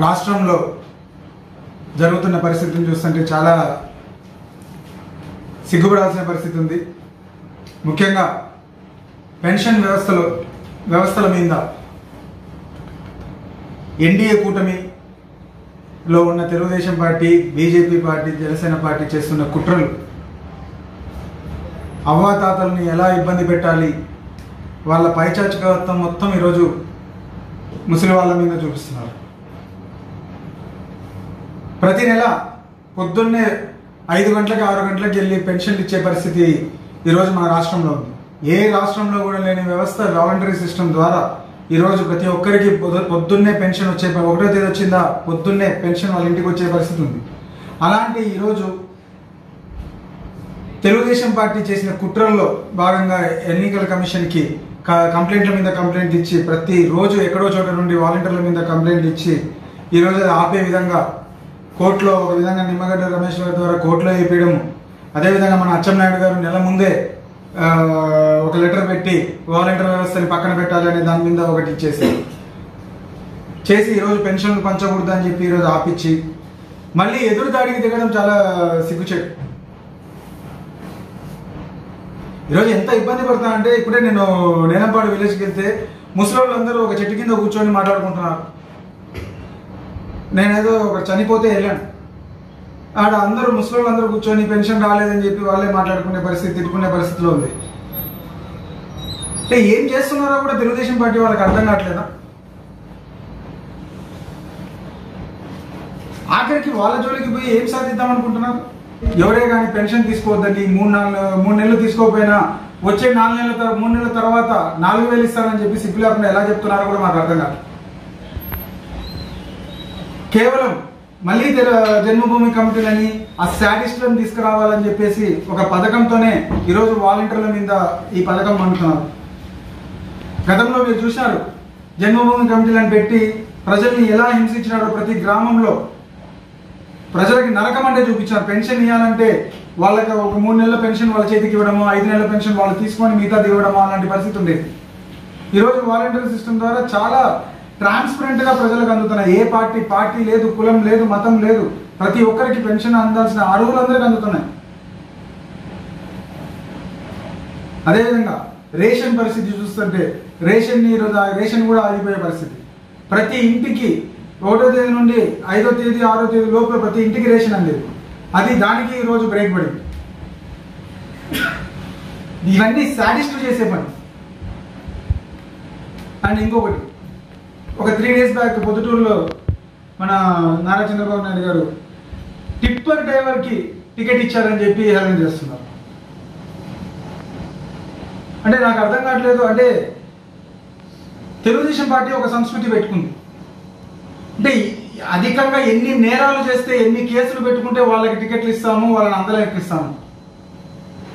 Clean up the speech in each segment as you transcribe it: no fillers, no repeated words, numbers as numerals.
రాష్ట్రంలో జరుగుతున్న పరిస్థితిని చూస్తుంటే చాలా సిగ్గుపడాల్సిన పరిస్థితి ఉంది. ముఖ్యంగా పెన్షన్ వ్యవస్థల మీద ఎన్డీఏ కూటమిలో ఉన్న Telugu Desam party, BJP party, Janasena party చేస్తున్న కుట్రలు, అవ్వాతాతల్ని ఎలా ఇబ్బంది పెట్టాలి, వాళ్ళ పైచాచికత్వం మొత్తం ఈరోజు ముసలి వాళ్ళ మీద చూపిస్తున్నారు. ప్రతి నెల పొద్దున్నే 5 గంటలకు 6 గంటలకు వెళ్ళి పెన్షన్లు ఇచ్చే పరిస్థితి ఈరోజు మన రాష్ట్రంలో ఉంది. ఏ రాష్ట్రంలో కూడా లేని వ్యవస్థ వాలంటరీ సిస్టమ్ ద్వారా ఈరోజు ప్రతి ఒక్కరికి పొద్దున్నే పెన్షన్ వచ్చే 1వ తేదీ వచ్చిందా పొద్దున్నే పెన్షన్ వాళ్ళ ఇంటికి వచ్చే పరిస్థితి ఉంది. అలాంటి ఈరోజు తెలుగుదేశం పార్టీ చేసిన కుట్రల్లో భాగంగా ఎన్నికల కమిషన్కి కంప్లైంట్ల మీద కంప్లైంట్ ఇచ్చి ప్రతి రోజు ఎక్కడో చోట నుండి వాలంటీర్ల మీద కంప్లైంట్ ఇచ్చి ఈరోజు ఆపే విధంగా కోర్టులో ఒక విధంగా నిమ్మగడ్డ రమేష్ గారి ద్వారా కోర్టులో వేయడము, అదేవిధంగా మన అచ్చెన్నాయుడు గారు నెల ముందే ఒక లెటర్ పెట్టి వాలంటీర్ వ్యవస్థని పక్కన పెట్టాలి అనే దాని మీద ఒకటి చేసి ఈరోజు పెన్షన్లు పంచకూడదు అని చెప్పి ఈరోజు ఆపిచ్చి మళ్ళీ ఎదురు దాడికి దిగడం చాలా సిగ్గుచేటు. ఈరోజు ఎంత ఇబ్బంది పడతానంటే, ఇప్పుడే నేను నేనంపాడు విలేజ్కి వెళ్తే ముసలోళ్ళందరూ ఒక చెట్టు కింద కూర్చొని మాట్లాడుకుంటున్నారు. నేనేదో ఒక చనిపోతే వెళ్ళాను, ఆడ అందరూ ముసలోళ్ళందరూ కూర్చొని పెన్షన్ రాలేదని చెప్పి వాళ్ళే మాట్లాడుకునే పరిస్థితి, తిట్టుకునే పరిస్థితిలో ఉంది. అంటే ఏం చేస్తున్నారో కూడా తెలుగుదేశం పార్టీ వాళ్ళకి అర్థం కావట్లేదా? ఆఖరికి వాళ్ళ జోలికి పోయి ఏం సాధిద్దాం అనుకుంటున్నారు? ఎవరే కానీ పెన్షన్ తీసుకోవద్దండి, 3 నెలలు తీసుకోకపోయినా వచ్చే 3 నెలల తర్వాత 4,000 ఇస్తారని చెప్పి సిగ్గు లేకుండా ఎలా చెప్తున్నారో కూడా మాకు అర్థం కాదు. కేవలం మళ్ళీ జన్మభూమి కమిటీలని ఆ శాడిస్టులను తీసుకురావాలని చెప్పేసి ఒక పథకంతోనే ఈరోజు వాలంటీర్ల మీద ఈ పథకం అంటున్నారు. గతంలో మీరు చూశారు, జన్మభూమి కమిటీలను పెట్టి ప్రజల్ని ఎలా హింసించినారో. ప్రతి గ్రామంలో ప్రజలకి నరకం అంటే చూపించారు. పెన్షన్ ఇవ్వాలంటే వాళ్ళకి ఒక 3 నెలల పెన్షన్ వాళ్ళ చేతికి ఇవ్వడము, 5 నెలల పెన్షన్ వాళ్ళు తీసుకొని మిగతాది ఇవ్వడము, అలాంటి పరిస్థితి ఉండేది. ఈరోజు వాలంటీర్ సిస్టమ్ ద్వారా చాలా ట్రాన్స్పరెంట్గా ప్రజలకు అందుతున్నాయి. ఏ పార్టీ లేదు, కులం లేదు, మతం లేదు, ప్రతి ఒక్కరికి పెన్షన్ అందాల్సిన అర్హులందరికీ అందుతున్నాయి. అదేవిధంగా రేషన్ పరిస్థితి చూస్తుంటే రేషన్ కూడా ఆగిపోయే పరిస్థితి. ప్రతి ఇంటికి 1వ తేదీ నుండి 5వ తేదీ 6వ తేదీ లోపల ప్రతి ఇంటికి రేషన్ అందేది. దానికి ఈరోజు బ్రేక్ పడింది. ఇవన్నీ శాడిస్టులు చేసే పని. అండ్ ఇంకొకటి, ఒక 3 డేస్ బ్యాక్ పొద్దుటూరులో మన నారా చంద్రబాబు నాయుడు గారు టిప్పర్ డ్రైవర్కి టికెట్ ఇచ్చారని చెప్పి హేళన చేస్తున్నారు. అంటే నాకు అర్థం కావట్లేదు. అంటే తెలుగుదేశం పార్టీ ఒక సంస్కృతి పెట్టుకుంది. అంటే అధికంగా ఎన్ని నేరాలు చేస్తే, ఎన్ని కేసులు పెట్టుకుంటే వాళ్ళకి టికెట్లు ఇస్తాము, వాళ్ళని అందరూ ఎక్కిస్తాము.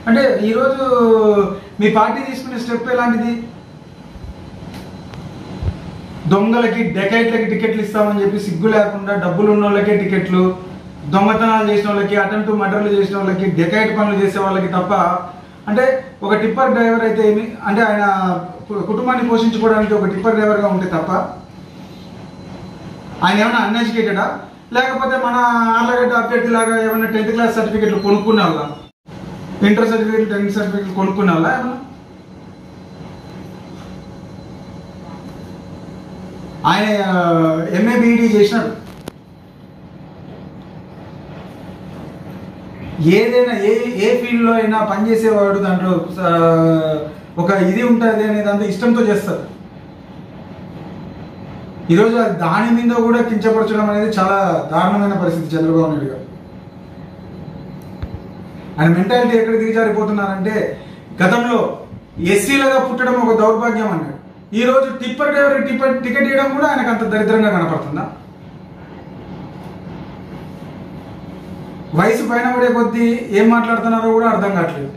అంటే ఈరోజు మీ పార్టీ తీసుకునే స్టెప్ ఎలాంటిది? దొంగలకి, డెకైట్లకి టికెట్లు ఇస్తామని చెప్పి సిగ్గు లేకుండా డబ్బులు ఉన్న వాళ్ళకే టికెట్లు, దొంగతనాలు చేసిన వాళ్ళకి, అటెంప్ట్ మర్డర్లు చేసిన వాళ్ళకి, డెకైట్ పనులు చేసే వాళ్ళకి తప్ప. అంటే ఒక టిప్పర్ డ్రైవర్ అయితే ఏమి, అంటే ఆయన కుటుంబాన్ని పోషించుకోవడానికి ఒక టిప్పర్ డ్రైవర్గా ఉంటే తప్ప ఆయన ఏమైనా అన్ఎడ్యుకేటెడా? లేకపోతే మన ఆర్లగడ్డ అభ్యర్థి లాగా ఏమైనా 10th క్లాస్ సర్టిఫికెట్లు కొనుక్కునే వాళ్ళ, ఇంటర్ సర్టిఫికెట్లు, 10th సర్టిఫికెట్లు కొనుక్కునే వాళ్ళ ఏమన్నా? ఆయన MA BEd చేసినాడు. ఏదైనా ఏ ఫీల్డ్లో అయినా పనిచేసేవాడు దాంట్లో ఒక ఇది ఉంటుంది అనే దాంతో ఇష్టంతో చేస్తారు. ఈరోజు దాని మీద కూడా కించపరచడం అనేది చాలా దారుణమైన పరిస్థితి. చంద్రబాబు నాయుడు గారు ఆయన మెంటాలిటీ ఎక్కడ దిగజారిపోతున్నారంటే, గతంలో ఎస్సీలుగా పుట్టడం ఒక దౌర్భాగ్యం అన్నాడు. ఈరోజు టిప్పర్ డ్రైవర్ టికెట్ ఇవ్వడం కూడా ఆయనకు అంత దరిద్రంగా కనపడుతుందా? వయసు పైన పడే కొద్దీ ఏం మాట్లాడుతున్నారో కూడా అర్థం కావట్లేదు.